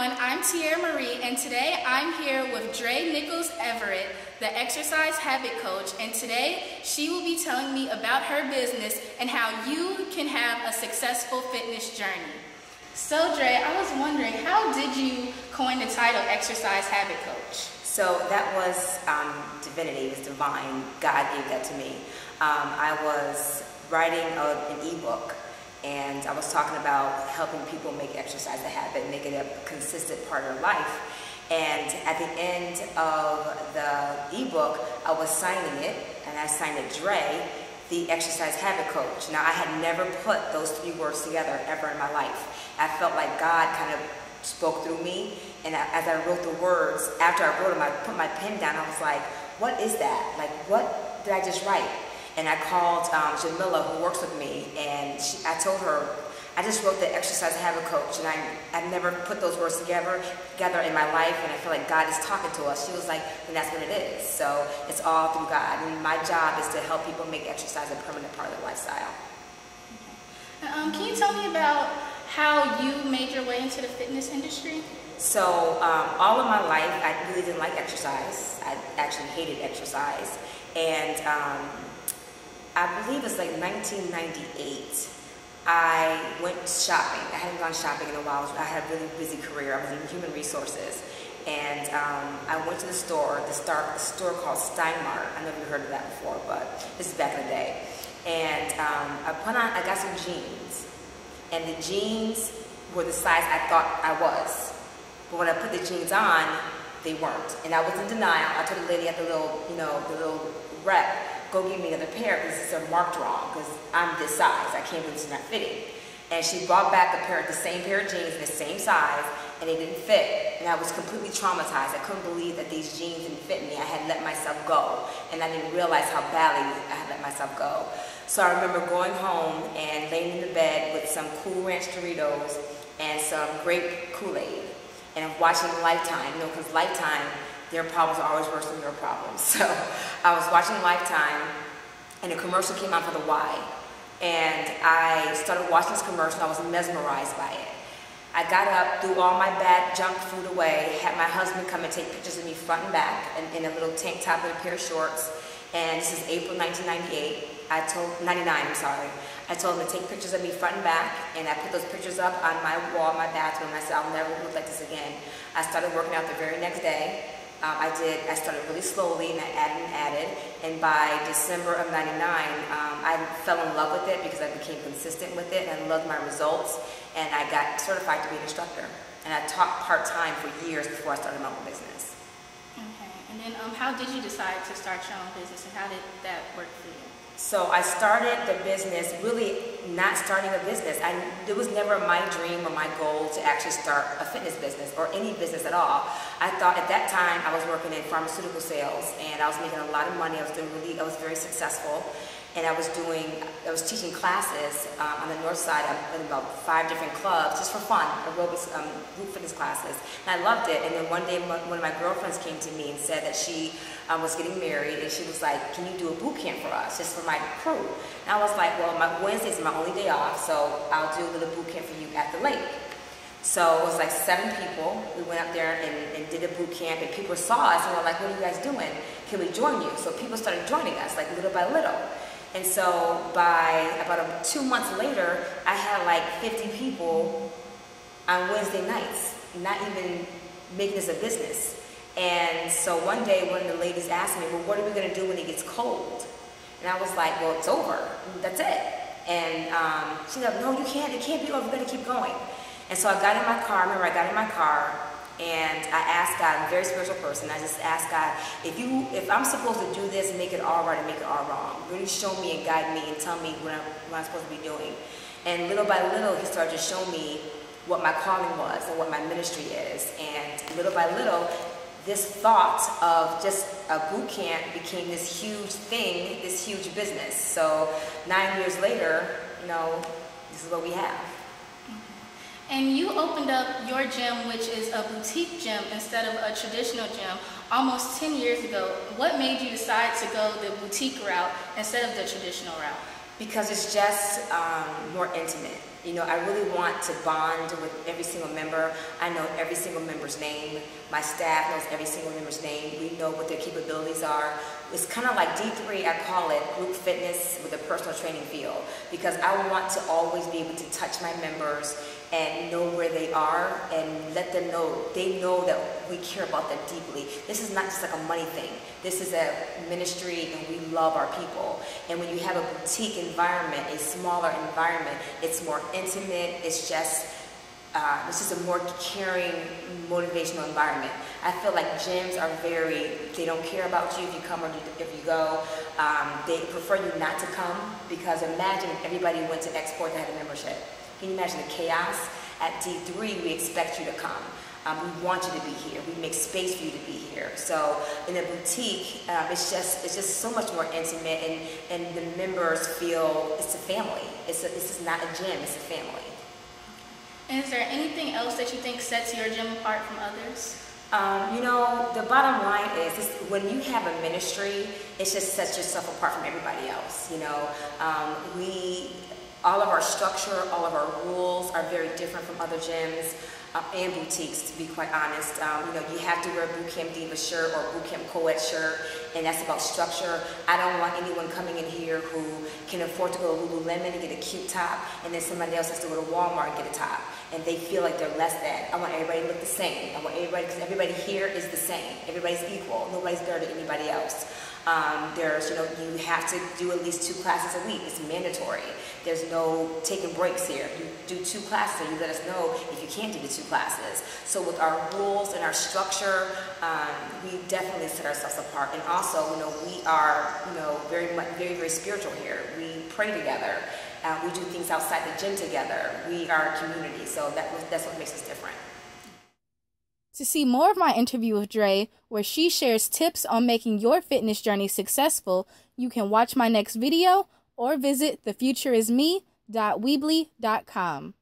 everyone, I'm Tierra Marie, and today I'm here with Dre Nichols-Everett, the exercise habit coach, and today she will be telling me about her business and how you can have a successful fitness journey. So Dre, I was wondering, how did you coin the title exercise habit coach? So that was divinity, it was divine. God gave that to me. I was writing an ebook, and I was talking about helping people make exercise a habit, make it a consistent part of their life. And at the end of the ebook, I was signing it, and I signed it Dre, the exercise habit coach. Now, I had never put those three words together ever in my life. I felt like God kind of spoke through me, and as I wrote the words, after I wrote them, I put my pen down, I was like, what is that? Like, what did I just write? And I called Jamila, who works with me, and I told her, I just wrote the exercise habit coach, and I've never put those words together in my life, and I feel like God is talking to us. She was like, then that's what it is. So it's all through God, and my job is to help people make exercise a permanent part of their lifestyle. Okay. Can you tell me about how you made your way into the fitness industry? So all of my life, I really didn't like exercise. I actually hated exercise, and I believe it's like 1998. I went shopping. I hadn't gone shopping in a while. I had a really busy career. I was in human resources. And I went to the store, the store called Steinmart. I never heard of that before, but this is back in the day. And I got some jeans. And the jeans were the size I thought I was. But when I put the jeans on, they weren't. And I was in denial. I told the lady at the little rep, go give me another pair because these are marked wrong because I'm this size. I can't believe it's not fitting. And she brought back the same pair of jeans in the same size, and they didn't fit. And I was completely traumatized. I couldn't believe that these jeans didn't fit me. I had let myself go, and I didn't realize how badly I had let myself go. So I remember going home and laying in the bed with some Cool Ranch Doritos and some grape Kool-Aid, and watching Lifetime, because Lifetime, their problems are always worse than your problems. So I was watching Lifetime, and a commercial came on for the Y. And I started watching this commercial, and I was mesmerized by it. I got up, threw all my bad junk food away, had my husband come and take pictures of me front and back in a little tank top and a pair of shorts. And this is April 1998. 99, I'm sorry. I told him to take pictures of me front and back, and I put those pictures up on my wall in my bathroom, and I said, I'll never look like this again. I started working out the very next day. I started really slowly, and I added, and by December of 99, I fell in love with it because I became consistent with it, and I loved my results, and I got certified to be an instructor. And I taught part-time for years before I started my own business. Okay, and then how did you decide to start your own business, and how did that work for you? So I started the business, really not starting a business. It was never my dream or my goal to actually start a fitness business or any business at all. I thought at that time I was working in pharmaceutical sales, and I was making a lot of money. I was very successful, and I was teaching classes on the north side in about 5 different clubs just for fun, aerobics, group fitness classes. And I loved it. And then one day one of my girlfriends came to me and said that she was getting married, and she was like, can you do a boot camp for us, just for my crew? And I was like, well, Wednesday's my only day off, so I'll do a little boot camp for you at the lake. So it was like 7 people. We went up there and did a boot camp, and people saw us and were like, what are you guys doing? Can we join you? So people started joining us, like little by little. And so by about 2 months later, I had like 50 people on Wednesday nights, not even making this a business. And so one day, one of the ladies asked me, well, what are we going to do when it gets cold? And I was like, well, it's over. That's it. And she said, no, you can't. It can't be over. We're going to keep going. And so I got in my car. I remember I got in my car, and I asked God, I'm a very spiritual person, I just asked God, if I'm supposed to do this and make it all right and make it all wrong, really show me and guide me and tell me what I'm supposed to be doing. And little by little, He started to show me what my calling was and what my ministry is. And little by little, this thought of just a boot camp became this huge thing, this huge business. So 9 years later, this is what we have. And you opened up your gym, which is a boutique gym instead of a traditional gym, almost 10 years ago. What made you decide to go the boutique route instead of the traditional route? Because it's just more intimate. You know, I really want to bond with every single member. I know every single member's name. My staff knows every single member's name. We know what their capabilities are. It's kind of like D3, I call it group fitness with a personal training field, because I want to always be able to touch my members and know where they are and let them know, they know that we care about them deeply. This is not just like a money thing. This is a ministry and we love our people. And when you have a boutique environment, a smaller environment, it's more intimate, it's just a more caring, motivational environment. I feel like gyms are they don't care about you if you come or if you go. They prefer you not to come, because imagine if everybody went to Export that had a membership. Can you imagine the chaos? At D3, we expect you to come. We want you to be here. We make space for you to be here. So in a boutique, it's just so much more intimate, and the members feel it's a family. This is not a gym, it's a family. And is there anything else that you think sets your gym apart from others? You know, the bottom line is when you have a ministry, it just sets yourself apart from everybody else. You know, all of our structure, all of our rules are very different from other gyms and boutiques, to be quite honest. You know, you have to wear a Bootcamp Diva shirt or Bootcamp Co-Ed shirt, and that's about structure. I don't want anyone coming in here who can afford to go to Lululemon and get a cute top, and then somebody else has to go to Walmart and get a top, and they feel like they're less than. I want everybody to look the same. I want everybody, because everybody here is the same. Everybody's equal. Nobody's better than anybody else. You know, you have to do at least 2 classes a week. It's mandatory. There's no taking breaks here. You do 2 classes and you let us know if you can't do the 2 classes. So with our rules and our structure, we definitely set ourselves apart. And also, you know, we are, you know, very spiritual here. We pray together. We do things outside the gym together. We are a community. So that's what makes us different. To see more of my interview with Dre, where she shares tips on making your fitness journey successful, you can watch my next video or visit thefutureisme.weebly.com.